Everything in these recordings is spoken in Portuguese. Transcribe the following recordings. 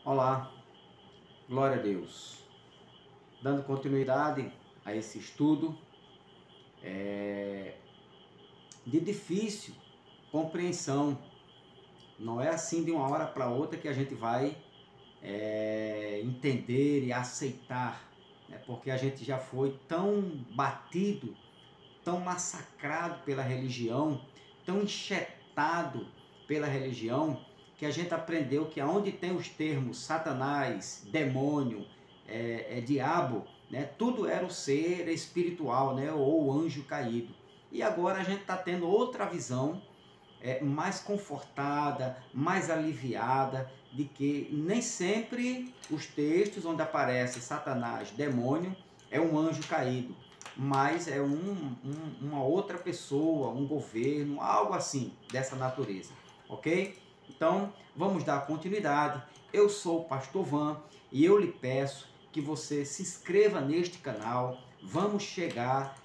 Olá, glória a Deus. Dando continuidade a esse estudo de difícil compreensão. Não é assim de uma hora para outra que a gente vai entender e aceitar, né? Porque a gente já foi tão batido, tão massacrado pela religião, tão enxetado pela religião, que a gente aprendeu que aonde tem os termos Satanás, demônio, diabo, né, tudo era o ser espiritual, né, ou anjo caído. E agora a gente está tendo outra visão, mais confortada, mais aliviada, de que nem sempre os textos onde aparece Satanás, demônio, é um anjo caído, mas é uma outra pessoa, um governo, algo assim, dessa natureza, ok? Então, vamos dar continuidade. Eu sou o Pastor Van e eu lhe peço que você se inscreva neste canal. Vamos chegar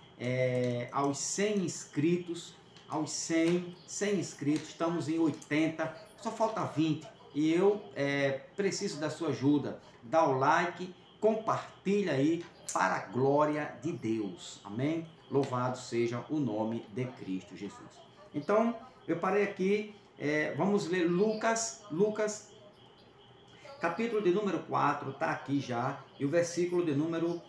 aos 100 inscritos, aos 100 inscritos, estamos em 80, só falta 20 e eu preciso da sua ajuda. Dá o like, compartilha aí para a glória de Deus, amém? Louvado seja o nome de Cristo Jesus. Então, eu parei aqui, vamos ler Lucas, capítulo de número 4, está aqui já, e o versículo de número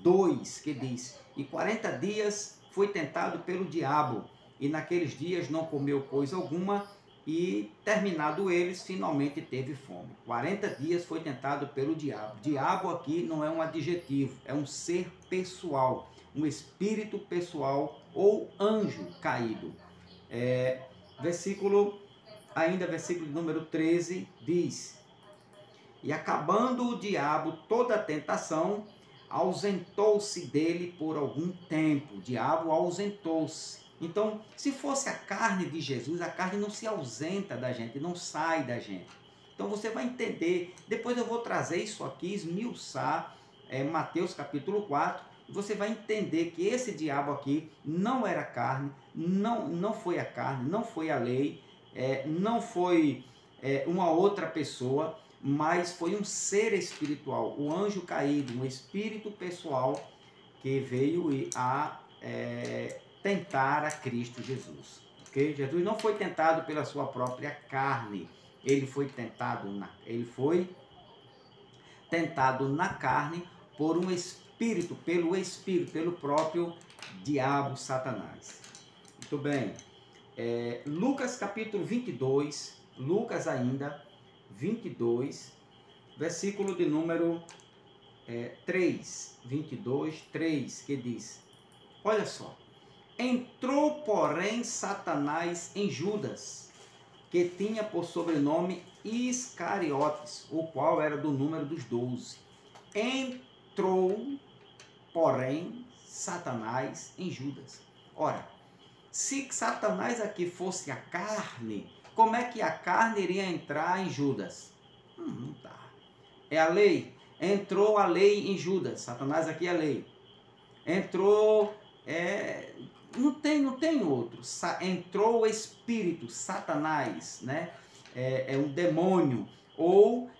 2, que diz: E 40 dias foi tentado pelo diabo, e naqueles dias não comeu coisa alguma, e terminado eles, finalmente teve fome. 40 dias foi tentado pelo diabo. Diabo aqui não é um adjetivo, é um ser pessoal, um espírito pessoal ou anjo caído. Versículo número 13 diz: E acabando o diabo toda a tentação, ausentou-se dele por algum tempo. O diabo ausentou-se. Então, se fosse a carne de Jesus, a carne não se ausenta da gente, não sai da gente. Então você vai entender, depois eu vou trazer isso aqui, esmiuçar, Mateus capítulo 4, e você vai entender que esse diabo aqui não era carne, não foi a carne, não foi a lei, não foi uma outra pessoa, mas foi um ser espiritual, o anjo caído, um espírito pessoal que veio a tentar a Cristo Jesus. Okay? Jesus não foi tentado pela sua própria carne, ele foi tentado na carne por um espírito, pelo próprio diabo Satanás. Muito bem. Lucas capítulo 22, Lucas ainda, 22, versículo de número 3, 22, 3, que diz: Olha só. Entrou, porém, Satanás em Judas, que tinha por sobrenome Iscariotes, o qual era do número dos 12. Entrou, porém, Satanás em Judas. Ora, se Satanás aqui fosse a carne, como é que a carne iria entrar em Judas? Não dá. É a lei. Entrou a lei em Judas. Satanás aqui é a lei. Entrou... não tem outro. Entrou o espírito, Satanás, né? É um demônio. Ou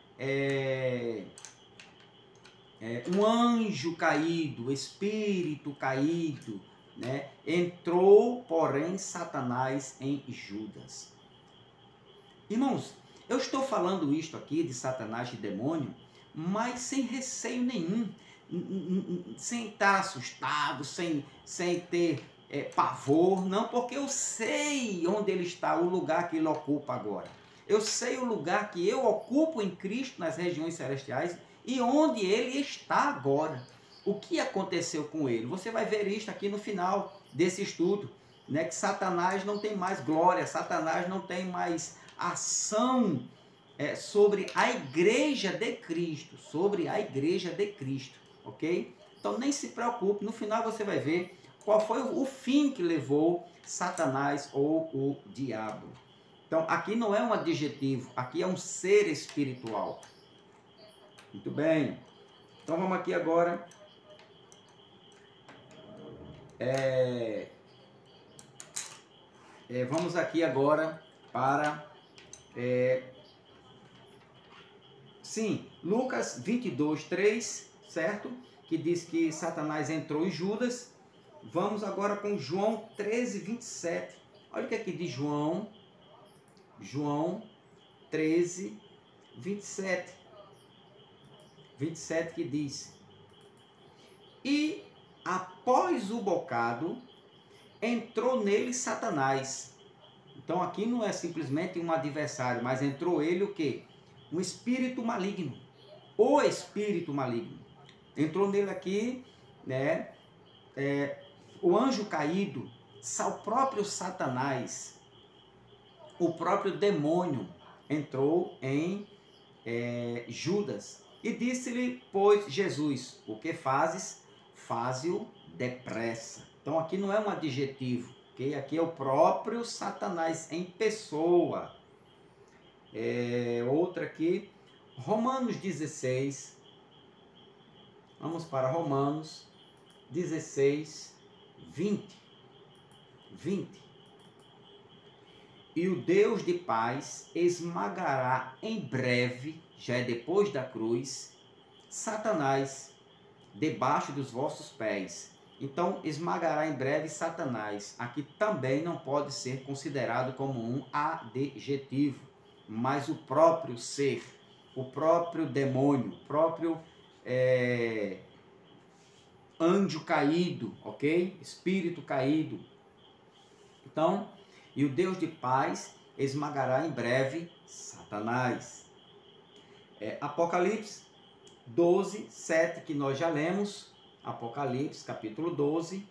um anjo caído, espírito caído, né? Entrou, porém, Satanás em Judas. Irmãos, eu estou falando isto aqui de Satanás e demônio, mas sem receio nenhum, sem estar assustado, sem ter pavor, não, porque eu sei onde ele está, o lugar que ele ocupa agora. Eu sei o lugar que eu ocupo em Cristo nas regiões celestiais e onde ele está agora. O que aconteceu com ele? Você vai ver isto aqui no final desse estudo, né? Que Satanás não tem mais glória, Satanás não tem mais ação sobre a igreja de Cristo, ok? Então nem se preocupe, no final você vai ver qual foi o fim que levou Satanás ou o diabo. Então aqui não é um adjetivo, aqui é um ser espiritual. Muito bem, então vamos aqui agora para Sim, Lucas 22, 3, certo? Que diz que Satanás entrou em Judas. Vamos agora com João 13, 27. Olha o que é que diz João 13, 27. 27 que diz: e após o bocado, entrou nele Satanás. Então aqui não é simplesmente um adversário, mas entrou ele o quê? Um espírito maligno. O espírito maligno. Entrou nele aqui, né? O anjo caído, o próprio Satanás, o próprio demônio entrou em Judas. E disse-lhe, pois, Jesus: o que fazes? Faze-o depressa. Então aqui não é um adjetivo, ok? Aqui é o próprio Satanás em pessoa. Outra aqui, Romanos 16. Vamos para Romanos 16, 20. E o Deus de paz esmagará em breve, já é depois da cruz, Satanás debaixo dos vossos pés. Então, esmagará em breve Satanás. Aqui também não pode ser considerado como um adjetivo, mas o próprio ser, o próprio demônio, o próprio anjo caído, ok? Espírito caído. Então, e o Deus de paz esmagará em breve Satanás. Apocalipse 12, 7, que nós já lemos. Apocalipse, capítulo 12,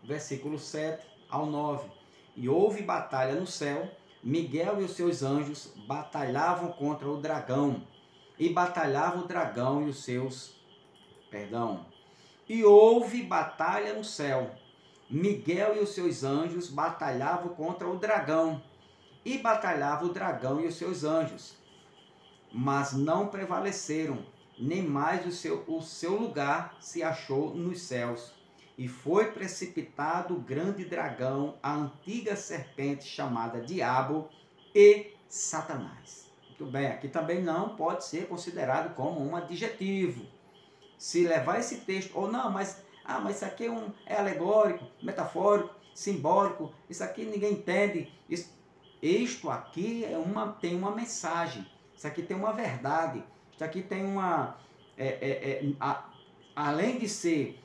versículo 7 ao 9. E houve batalha no céu, Miguel e os seus anjos batalhavam contra o dragão. E batalhava o dragão e os seus... E houve batalha no céu, Miguel e os seus anjos batalhavam contra o dragão. E batalhava o dragão e os seus anjos. Mas não prevaleceram, nem mais o seu lugar se achou nos céus. E foi precipitado o grande dragão, a antiga serpente chamada Diabo e Satanás. Muito bem, aqui também não pode ser considerado como um adjetivo. Se levar esse texto, ou não, mas isso aqui é alegórico, metafórico, simbólico, isso aqui ninguém entende. Isto aqui tem uma mensagem, isso aqui tem uma verdade, isso aqui tem uma... além de ser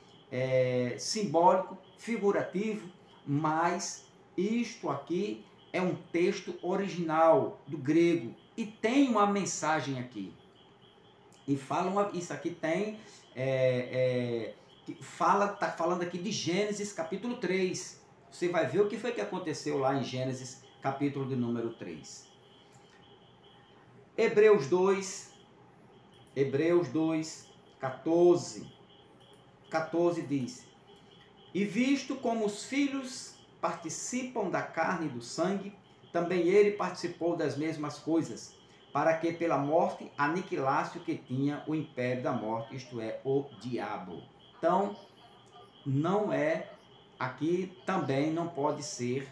simbólico, figurativo, mas isto aqui é um texto original do grego e tem uma mensagem aqui. E isso aqui tem... está falando aqui de Gênesis capítulo 3. Você vai ver o que foi que aconteceu lá em Gênesis capítulo de número 3. Hebreus 2, 14 diz: e visto como os filhos participam da carne e do sangue, também ele participou das mesmas coisas, para que pela morte aniquilasse o que tinha o império da morte, isto é, o diabo. Então, não é, aqui também não pode ser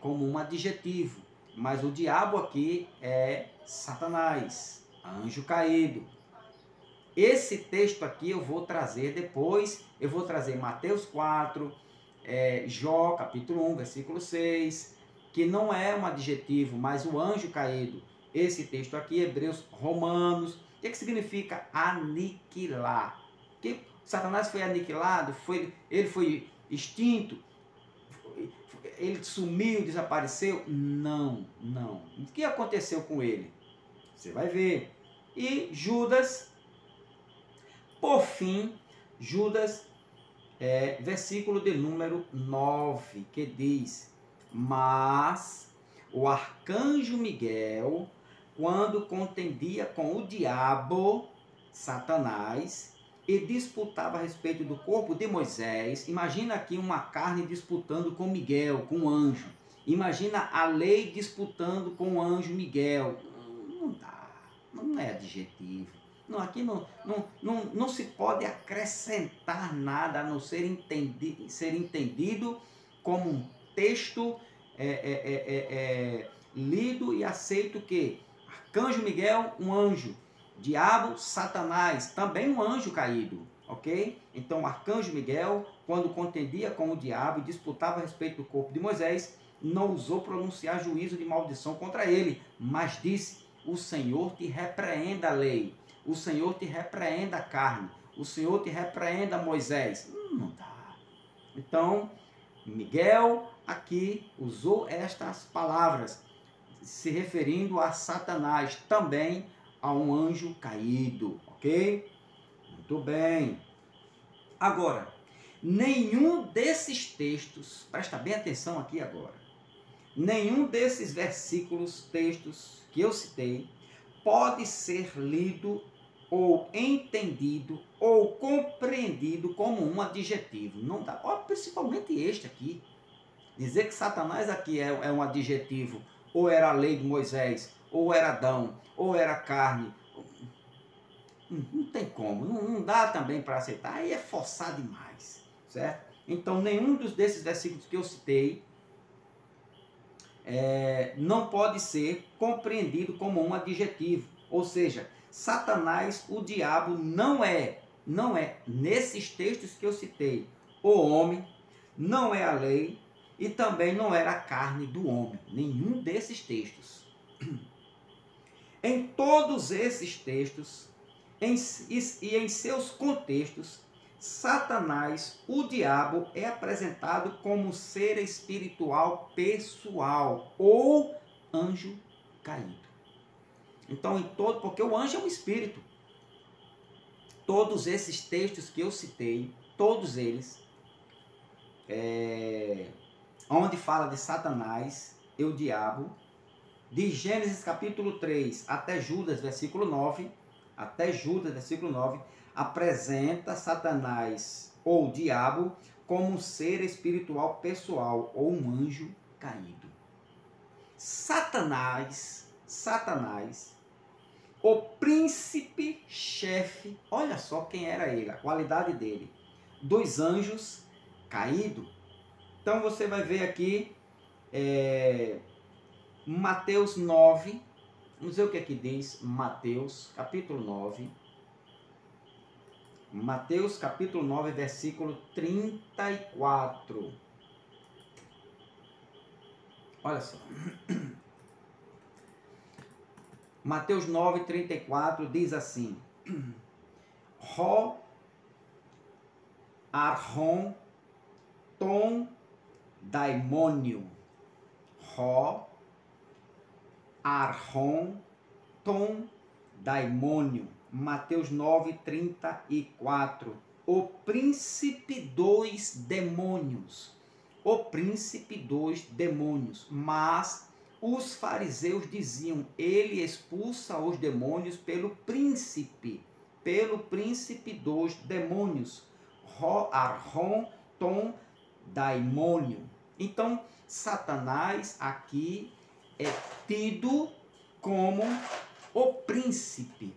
como um adjetivo, mas o diabo aqui é Satanás, anjo caído. Esse texto aqui eu vou trazer depois, eu vou trazer Mateus 4, Jó capítulo 1, versículo 6, que não é um adjetivo, mas o anjo caído. Esse texto aqui, Hebreus, Romanos. O que significa aniquilar? Que Satanás foi aniquilado, ele foi extinto, ele sumiu, desapareceu? Não. O que aconteceu com ele? Você vai ver. E Judas, por fim, Judas, versículo de número 9, que diz: mas o arcanjo Miguel, quando contendia com o diabo, Satanás, e disputava a respeito do corpo de Moisés. Imagina aqui uma carne disputando com Miguel, com o anjo. Imagina a lei disputando com o anjo Miguel. Não dá, não é adjetivo. Não, aqui não se pode acrescentar nada a não ser entendido como um texto lido e aceito que Arcanjo Miguel, um anjo. Diabo, Satanás, também um anjo caído, ok? Então, o arcanjo Miguel, quando contendia com o diabo e disputava a respeito do corpo de Moisés, não ousou pronunciar juízo de maldição contra ele, mas disse: o Senhor te repreenda a lei, o Senhor te repreenda a carne, o Senhor te repreenda Moisés. Não dá. Então, Miguel aqui usou estas palavras, se referindo a Satanás, também a um anjo caído, ok? Muito bem. Agora, nenhum desses textos, presta bem atenção aqui agora, nenhum desses versículos, textos que eu citei, pode ser lido ou entendido ou compreendido como um adjetivo. Não dá, principalmente este aqui. Dizer que Satanás aqui é um adjetivo, ou era a lei de Moisés, ou era Adão, ou era carne. Não tem como, não dá também para aceitar, aí é forçar demais, certo? Então, nenhum desses versículos que eu citei não pode ser compreendido como um adjetivo. Ou seja, Satanás, o diabo, não é, nesses textos que eu citei, o homem, não é a lei e também não era a carne do homem. Nenhum desses textos. Em todos esses textos, e em seus contextos, Satanás, o diabo, é apresentado como ser espiritual pessoal ou anjo caído. Então, porque o anjo é um espírito. Todos esses textos que eu citei, todos eles, onde fala de Satanás e o diabo, de Gênesis capítulo 3 até Judas, versículo 9, apresenta Satanás ou diabo como um ser espiritual pessoal ou um anjo caído. Satanás, o príncipe chefe, olha só quem era ele, a qualidade dele, dos anjos caído. Então você vai ver aqui Mateus 9, vamos ver o que aqui diz Mateus capítulo 9. Mateus capítulo 9, versículo 34. Olha só. Mateus 9, 34 diz assim: Ro, arron, tom, daimônio. Ro, arron, tom, daimônio. Mateus 9, 34. O príncipe dos demônios. O príncipe dos demônios. Mas os fariseus diziam: ele expulsa os demônios pelo príncipe dos demônios. Arron, tom, daimônio. Então, Satanás aqui é tido como o príncipe,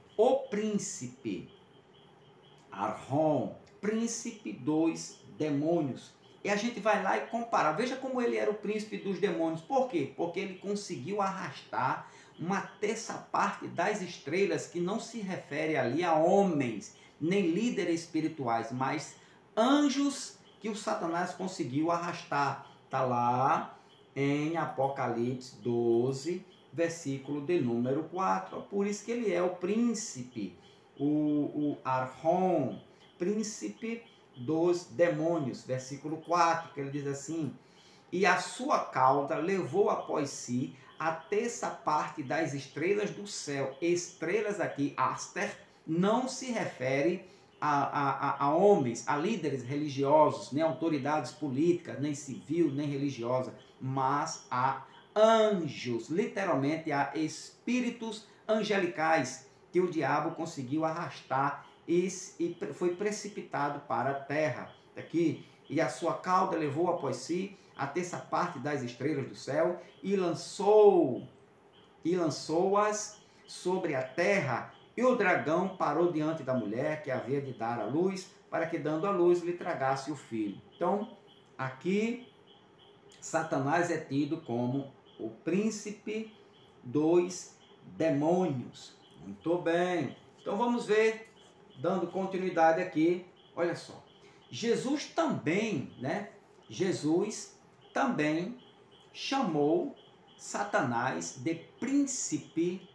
Arron, príncipe dos demônios. E a gente vai lá e compara. Veja como ele era o príncipe dos demônios. Por quê? Porque ele conseguiu arrastar uma terça parte das estrelas, que não se refere ali a homens, nem líderes espirituais, mas anjos que o Satanás conseguiu arrastar. Está lá em Apocalipse 12, versículo de número 4. Por isso que ele é o príncipe, o Arron, príncipe dos demônios. Versículo 4, que ele diz assim: e a sua cauda levou após si a terça parte das estrelas do céu. Estrelas aqui, Aster, não se refere a homens, a líderes religiosos, nem autoridades políticas, nem civil, nem religiosa, mas a anjos, literalmente a espíritos angelicais que o diabo conseguiu arrastar e foi precipitado para a terra. Aqui, e a sua cauda levou após si a terça parte das estrelas do céu e lançou-as sobre a terra. E o dragão parou diante da mulher que havia de dar à luz, para que, dando à luz, lhe tragasse o filho. Então, aqui, Satanás é tido como o príncipe dos demônios. Muito bem. Então vamos ver, dando continuidade aqui, olha só. Jesus também, né? Jesus também chamou Satanás de príncipe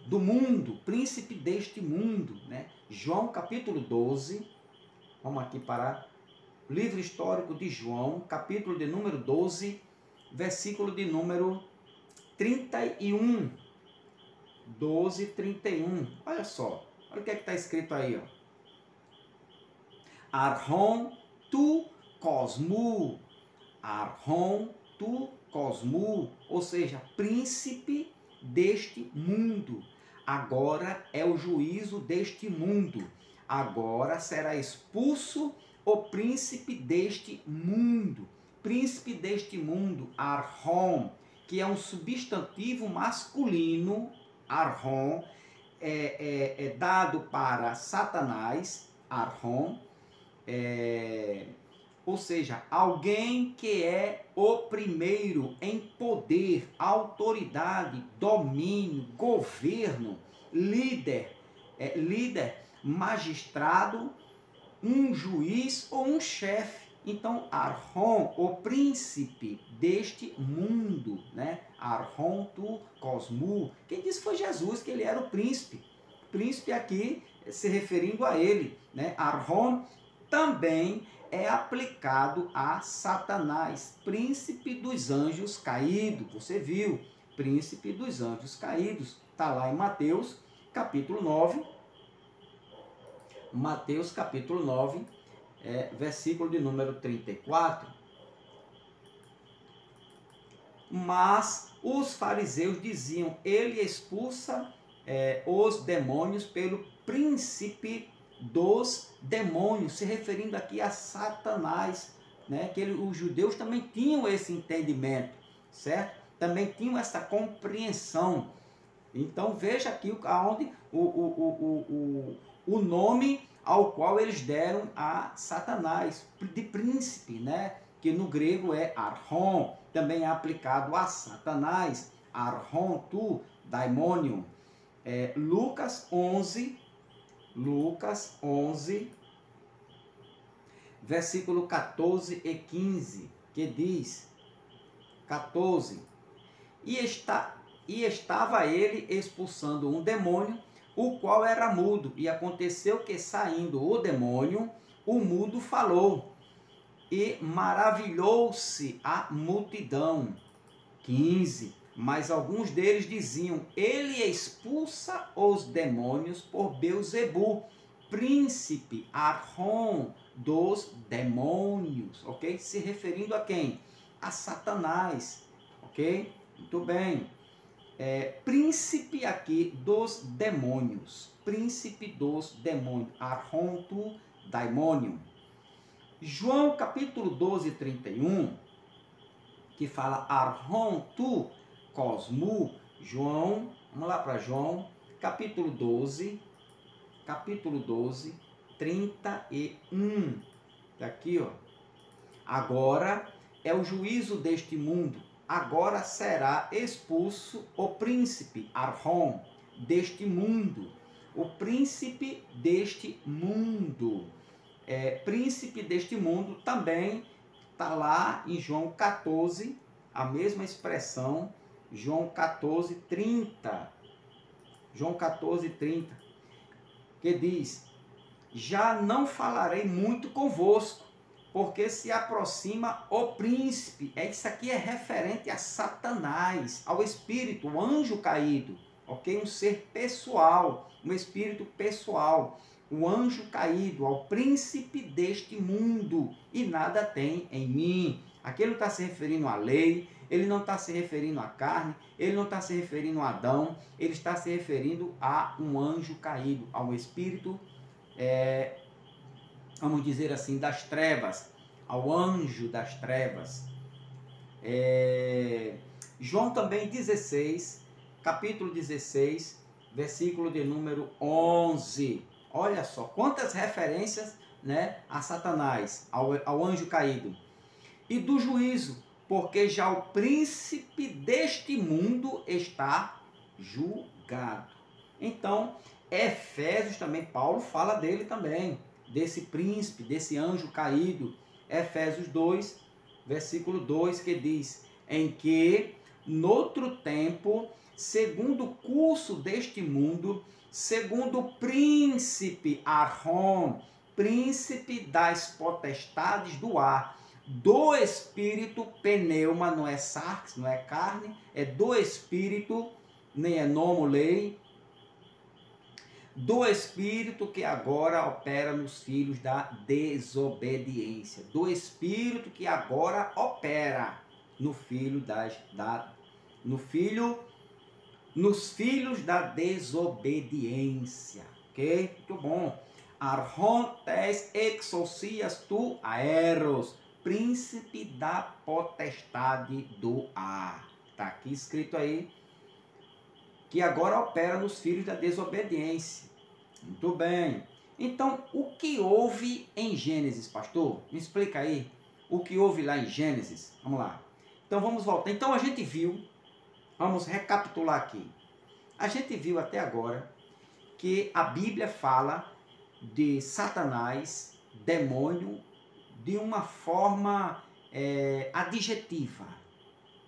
do mundo, príncipe deste mundo, né? João capítulo 12, vamos aqui para o livro histórico de João, capítulo de número 12, versículo de número 31. 12, 31. Olha só, olha o que está escrito aí, ó. Arhon tu cosmu, Arhon tu cosmu, ou seja, príncipe deste mundo. Agora é o juízo deste mundo. Agora será expulso o príncipe deste mundo. Príncipe deste mundo, Arhon, que é um substantivo masculino. Arhon é dado para Satanás, Arhon, ou seja, alguém que é o primeiro em poder, autoridade, domínio, governo, líder, magistrado, um juiz ou um chefe. Então, Arhon, o príncipe deste mundo, né? Arhon tu cosmu. Quem disse foi Jesus, que ele era o príncipe. Príncipe aqui se referindo a ele, né? Arhon também é aplicado a Satanás, príncipe dos anjos caídos. Você viu? Príncipe dos anjos caídos. Está lá em Mateus, capítulo 9. Mateus, capítulo 9, versículo de número 34. Mas os fariseus diziam, ele expulsa os demônios pelo príncipe dos demônios, se referindo aqui a Satanás, né? Que os judeus também tinham esse entendimento, certo? Também tinham essa compreensão. Então veja aqui aonde o nome ao qual eles deram a Satanás, de príncipe, né? Que no grego é Arhon, também é aplicado a Satanás, Arhon tu, daimonium. Lucas 11, versículo 14 e 15, que diz, 14, e estava ele expulsando um demônio, o qual era mudo, e aconteceu que, saindo o demônio, o mudo falou, e maravilhou-se a multidão. 15, mas alguns deles diziam, ele expulsa os demônios por Beelzebu, príncipe, Arhon dos demônios, ok? Se referindo a quem? A Satanás, ok? Muito bem. Príncipe aqui dos demônios, príncipe dos demônios, Arhon tu daimonium. João capítulo 12, 31, que fala Arhon tu cosmu, João, vamos lá para João, capítulo 12, 31, tá aqui, ó. Agora é o juízo deste mundo, agora será expulso o príncipe, Arhon, deste mundo, o príncipe deste mundo. Príncipe deste mundo também está lá em João 14, a mesma expressão, João 14, 30. João 14, 30, que diz, já não falarei muito convosco, porque se aproxima o príncipe. Isso aqui é referente a Satanás, ao espírito, o anjo caído, ok? Um ser pessoal, um espírito pessoal, o anjo caído, ao príncipe deste mundo, e nada tem em mim. Aqui ele não está se referindo à lei, ele não está se referindo à carne, ele não está se referindo a Adão, ele está se referindo a um anjo caído, ao espírito, vamos dizer assim, das trevas, ao anjo das trevas. João também 16, capítulo 16, versículo de número 11. Olha só, quantas referências, né, a Satanás, ao anjo caído. E do juízo, porque já o príncipe deste mundo está julgado. Então, Efésios também, Paulo fala dele também, desse príncipe, desse anjo caído. Efésios 2, versículo 2, que diz: em que, noutro tempo, segundo o curso deste mundo, segundo o príncipe Arrom, príncipe das potestades do ar, do espírito, pneuma, não é sarx, não é carne, é do espírito, nem é nomo lei, do espírito que agora opera nos filhos da desobediência, do espírito que agora opera no filho nos filhos da desobediência, ok? Muito bom. Arhon tes exousias tu aeros, príncipe da potestade do ar. Está aqui escrito aí que agora opera nos filhos da desobediência. Muito bem. Então, o que houve em Gênesis, pastor? Me explica aí o que houve lá em Gênesis. Vamos lá. Então, vamos voltar. Então, a gente viu, vamos recapitular aqui. A gente viu até agora que a Bíblia fala de Satanás, demônio, de uma forma adjetiva,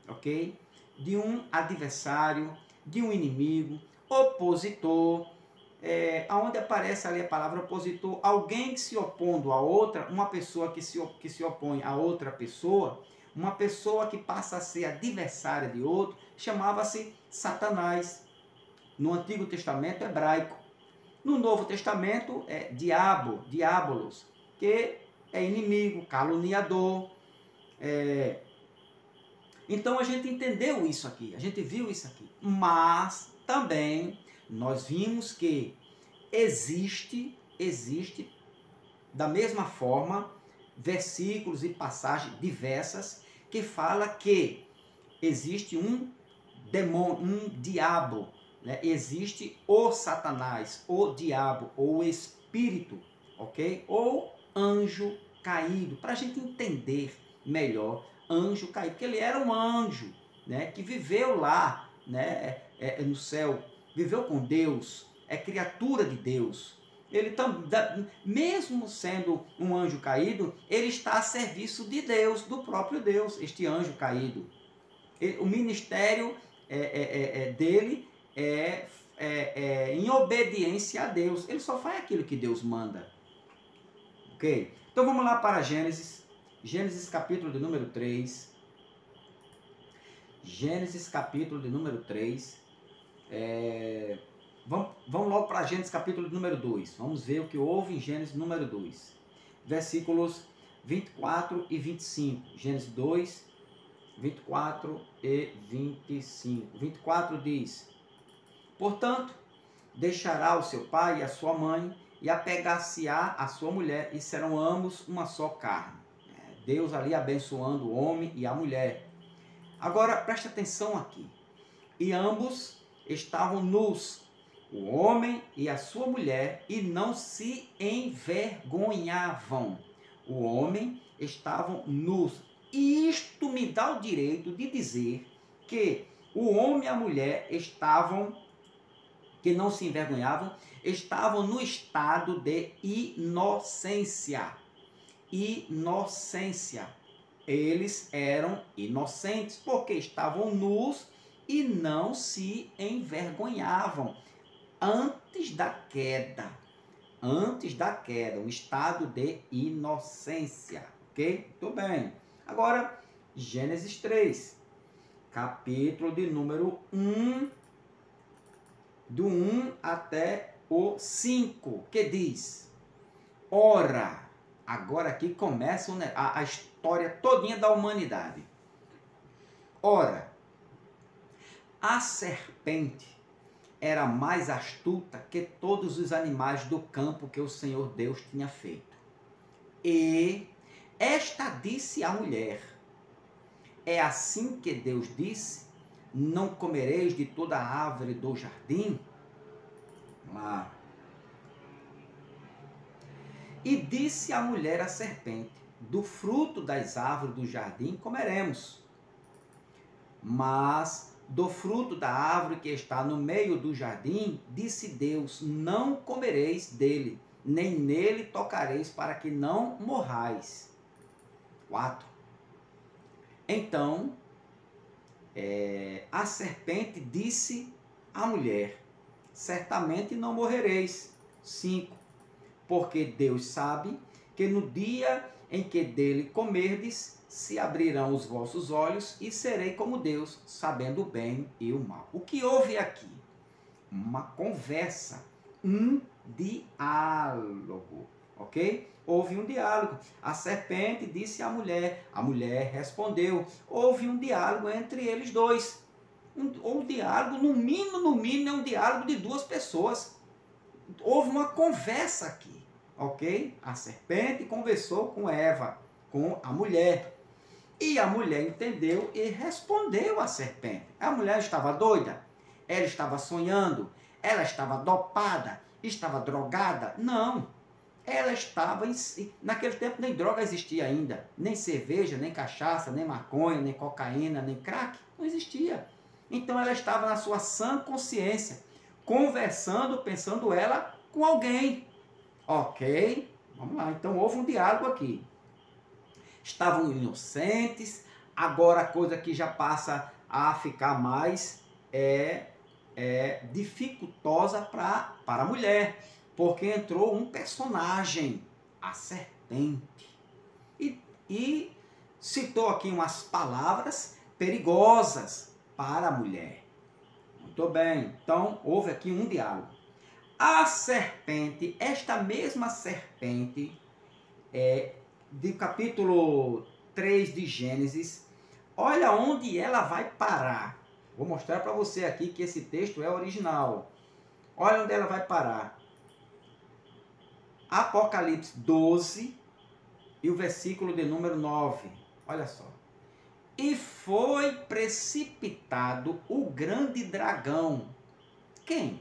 ok? De um adversário, de um inimigo, opositor, onde aparece ali a palavra opositor, alguém que se opondo a outra, uma pessoa que se opõe a outra pessoa, uma pessoa que passa a ser adversária de outro, chamava-se Satanás. No Antigo Testamento hebraico. No Novo Testamento é diabolos, que é inimigo, caluniador. Então a gente entendeu isso aqui, a gente viu isso aqui. Mas também nós vimos que existe da mesma forma versículos e passagens diversas que fala que existe um demônio, um diabo, né? Existe o Satanás, o diabo, ou o espírito, ok? Ou anjo caído, para a gente entender melhor, anjo caído, porque ele era um anjo, né? Que viveu lá, né? No céu, viveu com Deus, é criatura de Deus. Ele mesmo sendo um anjo caído, ele está a serviço de Deus, do próprio Deus, este anjo caído. O ministério dele em obediência a Deus. Ele só faz aquilo que Deus manda. Ok? Então vamos lá para Gênesis. Gênesis capítulo de número 3. Gênesis capítulo de número 3. Vamos logo para Gênesis capítulo de número 2. Vamos ver o que houve em Gênesis número 2. Versículos 24 e 25. Gênesis 2, 24 e 25. 24 diz: portanto, deixará o seu pai e a sua mãe, e apegar-se-á a sua mulher, e serão ambos uma só carne. Deus ali abençoando o homem e a mulher. Agora, preste atenção aqui. E ambos estavam nus, o homem e a sua mulher, e não se envergonhavam. O homem estavam nus. E isto me dá o direito de dizer que o homem e a mulher estavam, que não se envergonhavam, estavam no estado de inocência. Inocência. Eles eram inocentes porque estavam nus e não se envergonhavam antes da queda. Antes da queda, um estado de inocência. Ok? Muito bem. Agora, Gênesis 3, capítulo de número 1, do 1 até o 5, que diz: ora, agora aqui começa a história todinha da humanidade. Ora, a serpente era mais astuta que todos os animais do campo que o Senhor Deus tinha feito. E esta disse à mulher: é assim que Deus disse, não comereis de toda a árvore do jardim? Lá. E disse a mulher à serpente: do fruto das árvores do jardim comeremos, mas do fruto da árvore que está no meio do jardim, disse Deus, não comereis dele, nem nele tocareis, para que não morrais. 4. Então, a serpente disse à mulher, certamente não morrereis. 5. Porque Deus sabe que no dia em que dele comerdes, se abrirão os vossos olhos e serei como Deus, sabendo o bem e o mal. O que houve aqui? Uma conversa, um diálogo, ok? Houve um diálogo. A serpente disse à mulher, a mulher respondeu. Houve um diálogo entre eles dois. Um diálogo, no mínimo, é um diálogo de duas pessoas. Houve uma conversa aqui, ok? A serpente conversou com Eva, com a mulher. E a mulher entendeu e respondeu à serpente. A mulher estava doida? Ela estava sonhando? Ela estava dopada? Estava drogada? Não. Ela estava... Naquele tempo nem droga existia ainda. Nem cerveja, nem cachaça, nem maconha, nem cocaína, nem crack. Não existia. Então ela estava na sua sã consciência, conversando, pensando ela com alguém. Ok? Vamos lá. Então houve um diálogo aqui. Estavam inocentes, agora a coisa que já passa a ficar mais dificultosa para a mulher, porque entrou um personagem, a serpente, e citou aqui umas palavras perigosas para a mulher. Muito bem, então houve aqui um diálogo. A serpente, esta mesma serpente, do capítulo 3 de Gênesis, olha onde ela vai parar. Vou mostrar para você aqui que esse texto é original. Olha onde ela vai parar. Apocalipse 12 e o versículo de número 9. Olha só. E foi precipitado o grande dragão. Quem?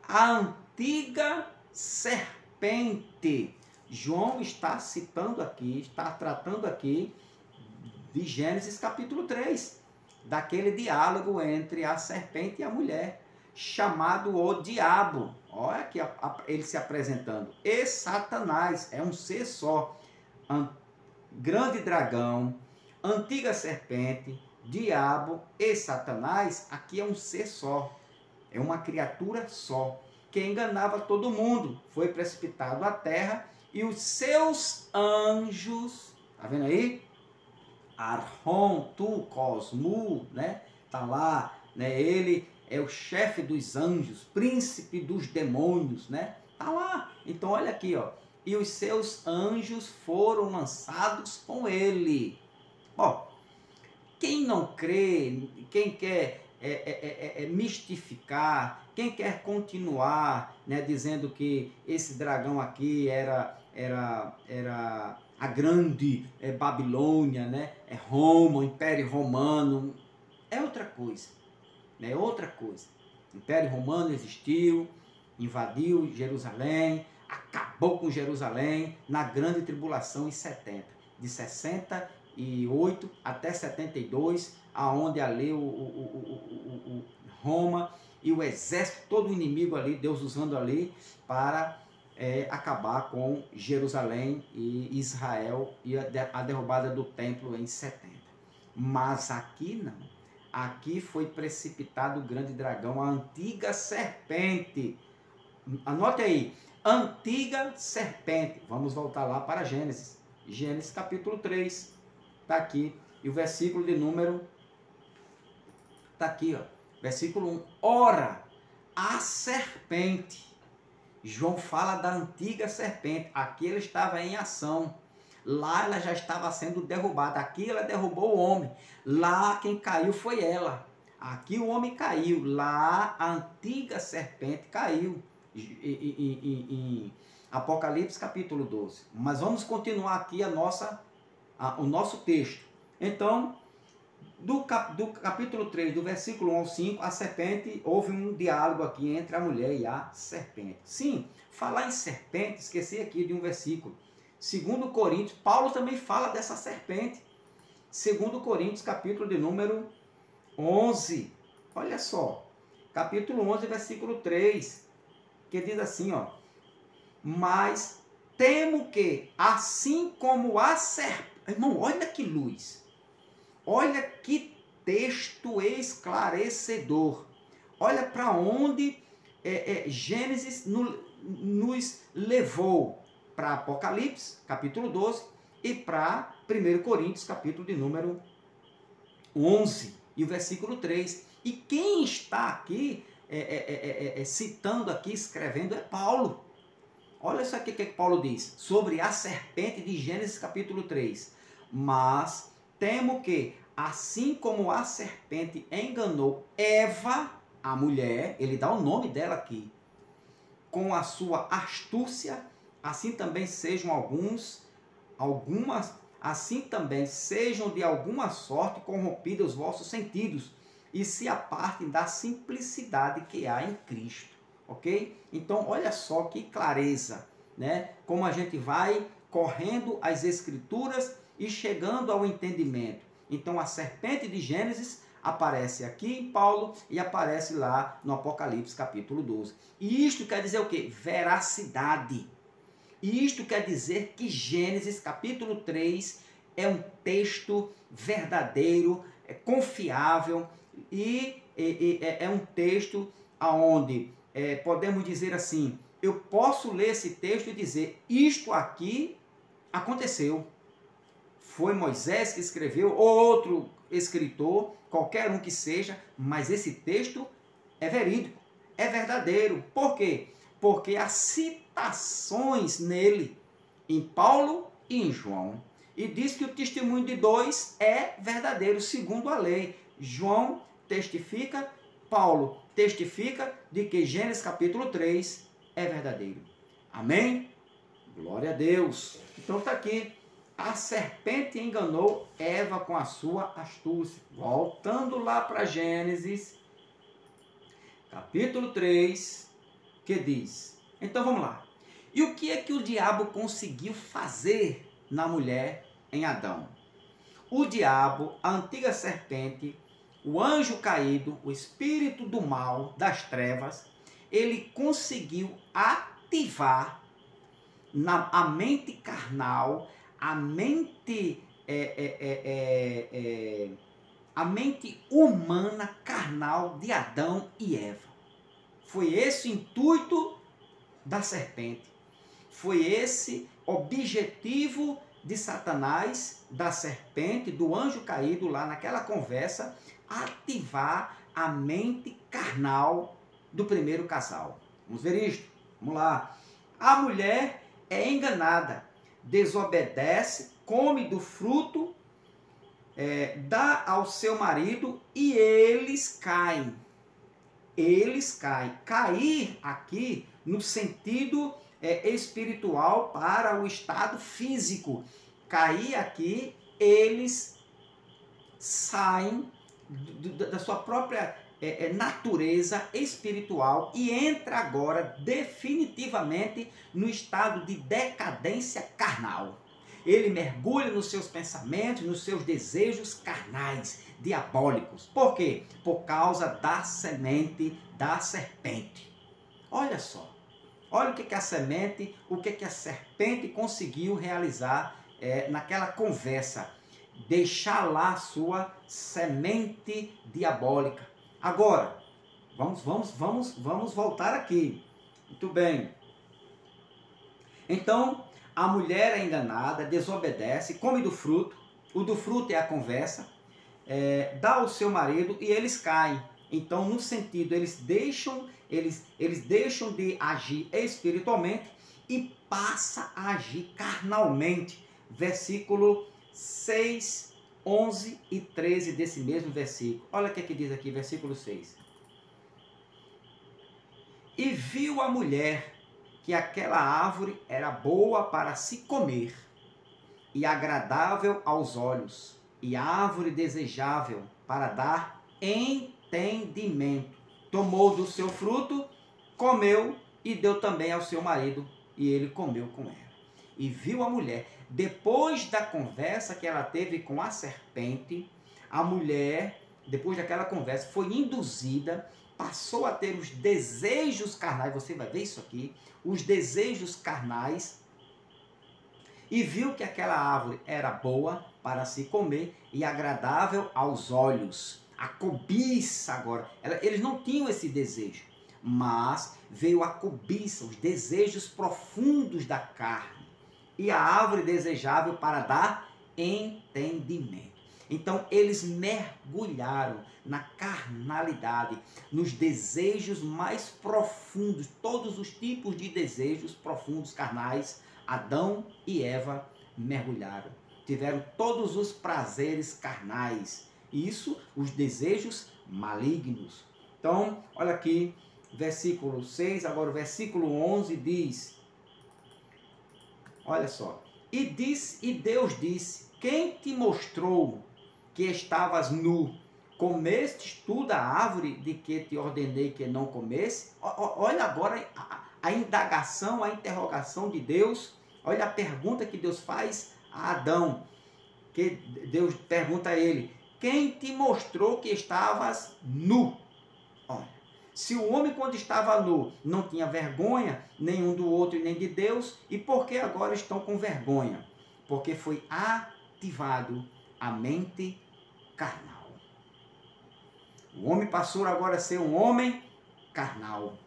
A antiga serpente. João está citando aqui, está tratando aqui de Gênesis capítulo 3, daquele diálogo entre a serpente e a mulher, chamado o diabo. Olha aqui ele se apresentando. E Satanás, é um ser só. Grande dragão, antiga serpente, diabo e Satanás, aqui é um ser só. É uma criatura só, que enganava todo mundo. Foi precipitado à terra e os seus anjos, tá vendo aí? Arhon, Tu, Cosmu, né? Tá lá, né? Ele é o chefe dos anjos, príncipe dos demônios, né? Tá lá. Então olha aqui, ó. E os seus anjos foram lançados com ele. Ó, quem não crê, quem quer mistificar, quem quer continuar, né, dizendo que esse dragão aqui era a grande Babilônia, né, é Roma, o Império Romano, é outra coisa, né, é outra coisa. O Império Romano existiu, invadiu Jerusalém, acabou com Jerusalém na grande tribulação em 70, de 68 até 72, aonde ali Roma e o exército, todo o inimigo ali, Deus usando ali para acabar com Jerusalém e Israel e a derrubada do templo em 70. Mas aqui não. Aqui foi precipitado o grande dragão, a antiga serpente. Anote aí, antiga serpente. Vamos voltar lá para Gênesis. Gênesis capítulo 3. Está aqui. E o versículo de número... Está aqui, ó. Versículo 1. Ora, a serpente. João fala da antiga serpente. Aqui ela estava em ação. Lá ela já estava sendo derrubada. Aqui ela derrubou o homem. Lá quem caiu foi ela. Aqui o homem caiu. Lá a antiga serpente caiu. Em Apocalipse capítulo 12. Mas vamos continuar aqui o nosso texto. Então, do capítulo 3, do versículo 1 ao 5, a serpente, houve um diálogo aqui entre a mulher e a serpente. Sim, falar em serpente, esqueci aqui de um versículo. 2 Coríntios, Paulo também fala dessa serpente. 2 Coríntios, capítulo de número 11. Olha só. Capítulo 11, versículo 3. Que diz assim, ó. Mas temo que, assim como a serpente... Irmão, olha que luz. Olha que texto esclarecedor. Olha para onde Gênesis nos levou. Para Apocalipse, capítulo 12, e para 1 Coríntios, capítulo de número 11, e o versículo 3. E quem está aqui, citando aqui, escrevendo, é Paulo. Olha só o que Paulo diz sobre a serpente de Gênesis capítulo 3. Mas temo que, assim como a serpente enganou Eva, a mulher, ele dá o nome dela aqui, com a sua astúcia, assim também sejam assim também sejam de alguma sorte corrompidos os vossos sentidos e se apartem da simplicidade que há em Cristo. Ok? Então, olha só que clareza, né? Como a gente vai correndo as Escrituras e chegando ao entendimento. Então, a serpente de Gênesis aparece aqui em Paulo e aparece lá no Apocalipse, capítulo 12. E isto quer dizer o quê? Veracidade. E isto quer dizer que Gênesis, capítulo 3, é um texto verdadeiro, confiável e é um texto onde podemos dizer assim, eu posso ler esse texto e dizer, isto aqui aconteceu. Foi Moisés que escreveu, ou outro escritor, qualquer um que seja, mas esse texto é verídico, é verdadeiro. Por quê? Porque há citações nele, em Paulo e em João. E diz que o testemunho de dois é verdadeiro, segundo a lei. João testifica, Paulo testifica de que Gênesis capítulo 3 é verdadeiro. Amém? Glória a Deus. Então está aqui. A serpente enganou Eva com a sua astúcia. Voltando lá para Gênesis, capítulo 3, que diz... Então vamos lá. E o que é que o diabo conseguiu fazer na mulher em Adão? O diabo, a antiga serpente, o anjo caído, o espírito do mal, das trevas, ele conseguiu ativar a mente carnal, a mente humana carnal de Adão e Eva. Foi esse o intuito da serpente. Foi esse objetivo de Satanás, da serpente, do anjo caído lá naquela conversa, ativar a mente carnal do primeiro casal. Vamos ver isto? Vamos lá. A mulher é enganada, desobedece, come do fruto, dá ao seu marido e eles caem. Eles caem. Cair aqui no sentido espiritual para o estado físico. Cair aqui, eles saem da sua própria natureza espiritual e entra agora definitivamente no estado de decadência carnal. Ele mergulha nos seus pensamentos, nos seus desejos carnais, diabólicos. Por quê? Por causa da semente da serpente. Olha só. Olha o que a semente, o que a serpente conseguiu realizar naquela conversa. Deixar lá a sua semente diabólica. Agora, vamos voltar aqui. Muito bem. Então, a mulher é enganada, desobedece, come do fruto. O do fruto é a conversa. Dá ao seu marido e eles caem. Então, no sentido, eles deixam de agir espiritualmente e passa a agir carnalmente. Versículo 6, 11 e 13 desse mesmo versículo. Olha o que diz aqui, versículo 6. E viu a mulher que aquela árvore era boa para se comer e agradável aos olhos, e árvore desejável para dar entendimento. Tomou do seu fruto, comeu e deu também ao seu marido, e ele comeu com ela. E viu a mulher, depois da conversa que ela teve com a serpente, a mulher depois daquela conversa, foi induzida, passou a ter os desejos carnais, você vai ver isso aqui, os desejos carnais, e viu que aquela árvore era boa para se comer e agradável aos olhos. A cobiça agora, eles não tinham esse desejo, mas veio a cobiça, os desejos profundos da carne, e a árvore desejável para dar entendimento. Então eles mergulharam na carnalidade, nos desejos mais profundos, todos os tipos de desejos profundos carnais. Adão e Eva mergulharam, tiveram todos os prazeres carnais, isso, os desejos malignos. Então, olha aqui, versículo 6, agora o versículo 11 diz, olha só, e Deus disse, quem te mostrou que estavas nu? Comestes tu da árvore de que te ordenei que não comesse? Olha agora a indagação, a interrogação de Deus. Olha a pergunta que Deus faz a Adão. Que Deus pergunta a ele, quem te mostrou que estavas nu? Olha, se o homem quando estava nu não tinha vergonha, nenhum do outro e nem de Deus, e por que agora estão com vergonha? Porque foi ativado a mente carnal. O homem passou agora a ser um homem carnal,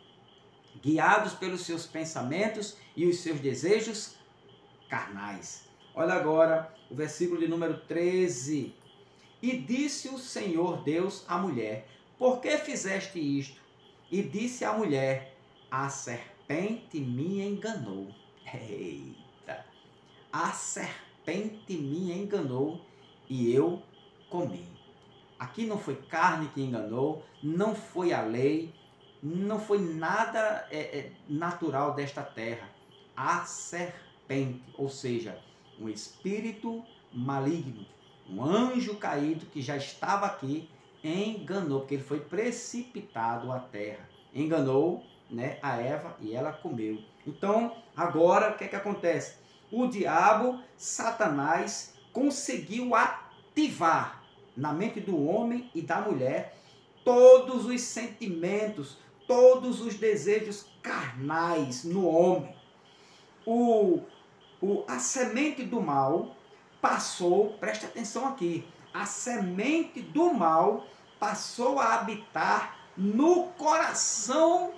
guiados pelos seus pensamentos e os seus desejos carnais. Olha agora o versículo de número 13. E disse o Senhor Deus à mulher, por que fizeste isto? E disse à mulher, a serpente me enganou. Eita! A serpente me enganou e eu comi. Aqui não foi carne que enganou, não foi a lei, não foi nada natural desta terra. A serpente, ou seja, um espírito maligno, um anjo caído que já estava aqui, enganou, porque ele foi precipitado à terra. Enganou, né, a Eva e ela comeu. Então, agora o que é que acontece? O diabo, Satanás, conseguiu ativar na mente do homem e da mulher todos os sentimentos, todos os desejos carnais no homem. A semente do mal passou, preste atenção aqui, a semente do mal passou a habitar no coração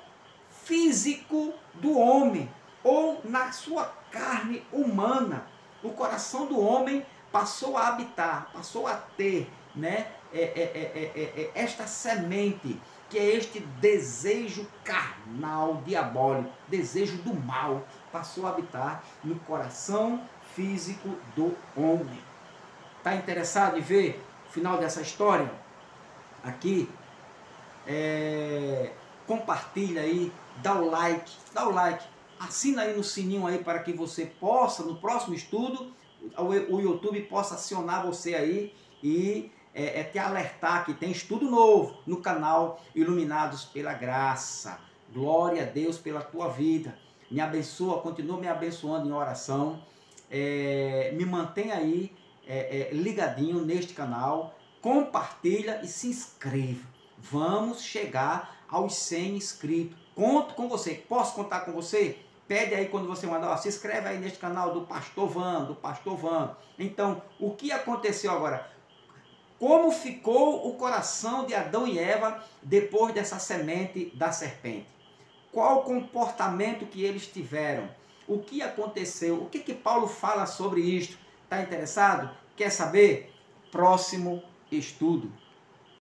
físico do homem, ou na sua carne humana. O coração do homem passou a habitar, passou a ter, né, esta semente, que é este desejo carnal, diabólico, desejo do mal, passou a habitar no coração físico do homem. Está interessado em ver o final dessa história? Aqui, compartilha aí, dá o like, assina aí no sininho aí para que você possa, no próximo estudo, o YouTube possa acionar você aí e te alertar que tem estudo novo no canal Iluminados pela Graça. Glória a Deus pela tua vida. Me abençoa, continua me abençoando em oração. Me mantém aí ligadinho neste canal. Compartilha e se inscreva. Vamos chegar aos 100 inscritos. Conto com você. Posso contar com você? Pede aí quando você mandar, se inscreve aí neste canal do Pastor Van. Então, o que aconteceu agora? Como ficou o coração de Adão e Eva depois dessa semente da serpente? Qual o comportamento que eles tiveram? O que aconteceu? O que Paulo fala sobre isto? Está interessado? Quer saber? Próximo estudo.